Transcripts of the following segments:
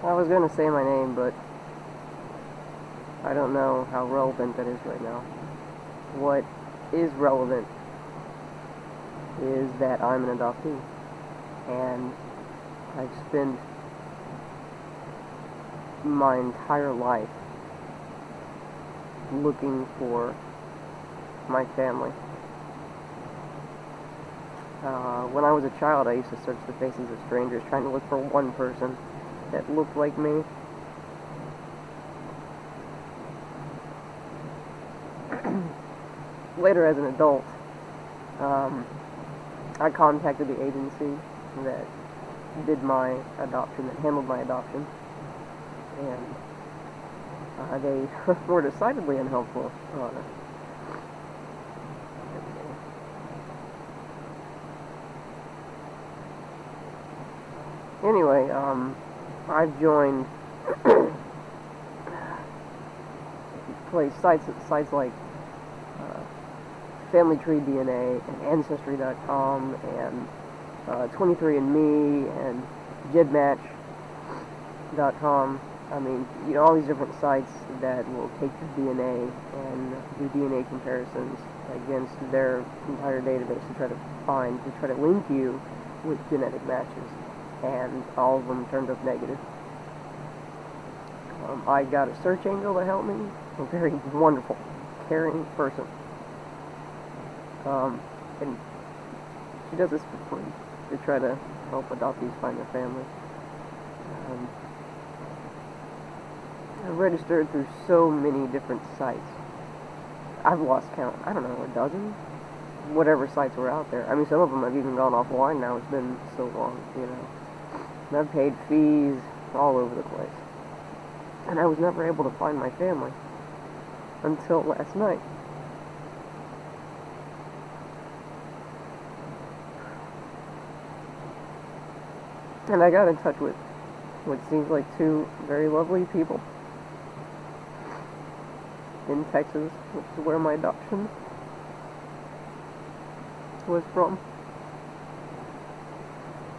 I was going to say my name, but I don't know how relevant that is right now. What is relevant is that I'm an adoptee, and I've spent my entire life looking for my family. When I was a child, I used to search the faces of strangers, trying to look for one person that looked like me. Later, as an adult, I contacted the agency that did my adoption, that handled my adoption, and they were decidedly unhelpful. Anyway, I've joined sites like Family Tree DNA and Ancestry.com and 23andMe and GEDmatch.com. I mean, all these different sites that will take your DNA and do DNA comparisons against their entire database to try to link you with genetic matches, and all of them turned up negative. I got a search angel to help me, a very wonderful, caring person. And she does this for free to try to help adoptees find their family. I've registered through so many different sites. I've lost count. I don't know, a dozen? Whatever sites were out there. I mean, some of them have even gone offline now. It's been so long, And I've paid fees all over the place. And I was never able to find my family until last night. And I got in touch with what seems like two very lovely people in Texas, which is where my adoption was from.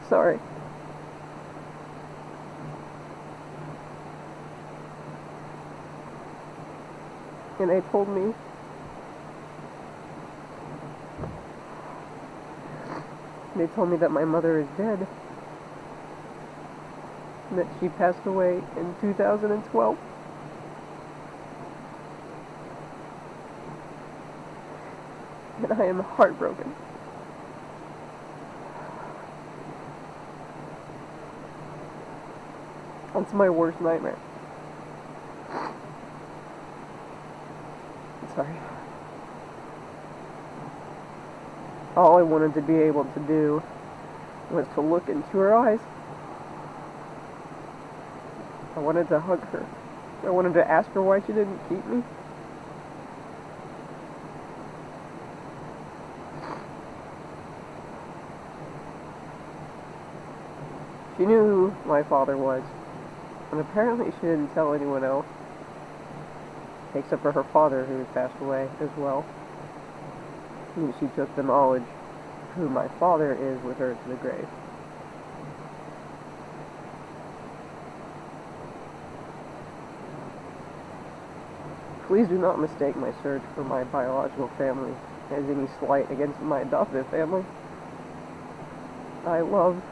Sorry. And they told me that my mother is dead. That she passed away in 2012. And I am heartbroken. That's my worst nightmare. Sorry. All I wanted to be able to do was to look into her eyes. I wanted to hug her. I wanted to ask her why she didn't keep me. She knew who my father was, and apparently she didn't tell anyone else, except for her father, who had passed away as well. And she took the knowledge of who my father is with her to the grave. Please do not mistake my search for my biological family as any slight against my adoptive family. I love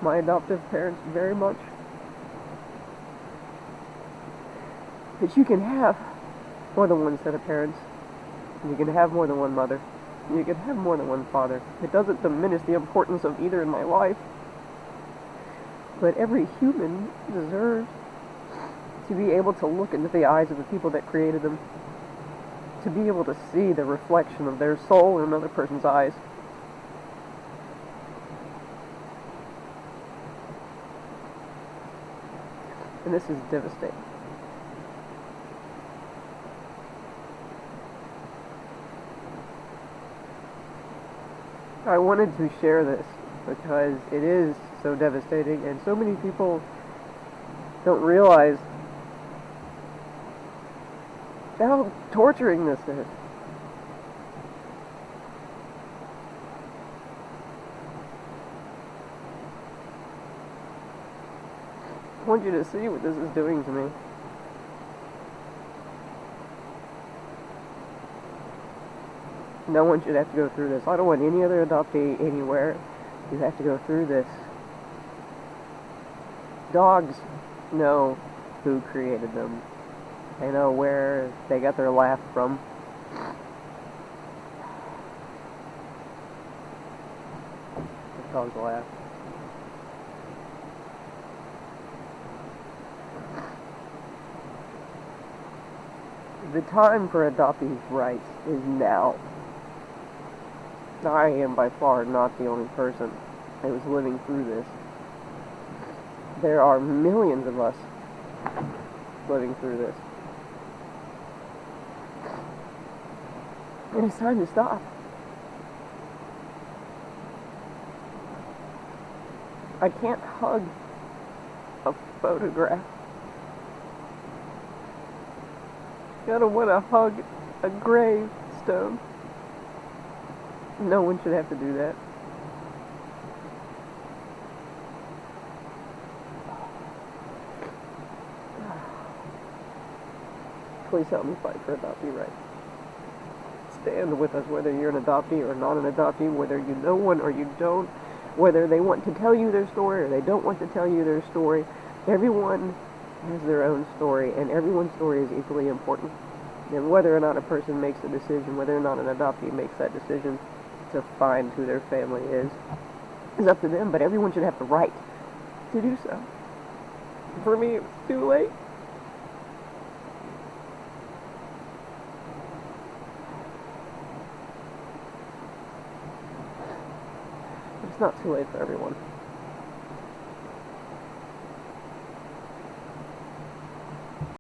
my adoptive parents very much. But you can have more than one set of parents. You can have more than one mother. You can have more than one father. It doesn't diminish the importance of either in my life. But every human deserves to be able to look into the eyes of the people that created them, to be able to see the reflection of their soul in another person's eyes. And this is devastating. I wanted to share this because it is so devastating, and so many people don't realize how torturing this is. I want you to see what this is doing to me. No one should have to go through this. I don't want any other adoptee anywhere who have to go through this. Dogs know who created them. They know where they got their laugh from. The dog's laugh. The time for adoptees' rights is now. I am by far not the only person that was living through this. There are millions of us living through this. And it's time to stop. I can't hug a photograph. I don't want to hug a gravestone. No one should have to do that. Please help me fight for adoptee rights. Stand with us, whether you're an adoptee or not an adoptee, whether you know one or you don't, whether they want to tell you their story or they don't want to tell you their story. Everyone has their own story, and everyone's story is equally important. And whether or not a person makes a decision, whether or not an adoptee makes that decision to find who their family is up to them, but everyone should have the right to do so. For me, it was too late. It's not too late for everyone.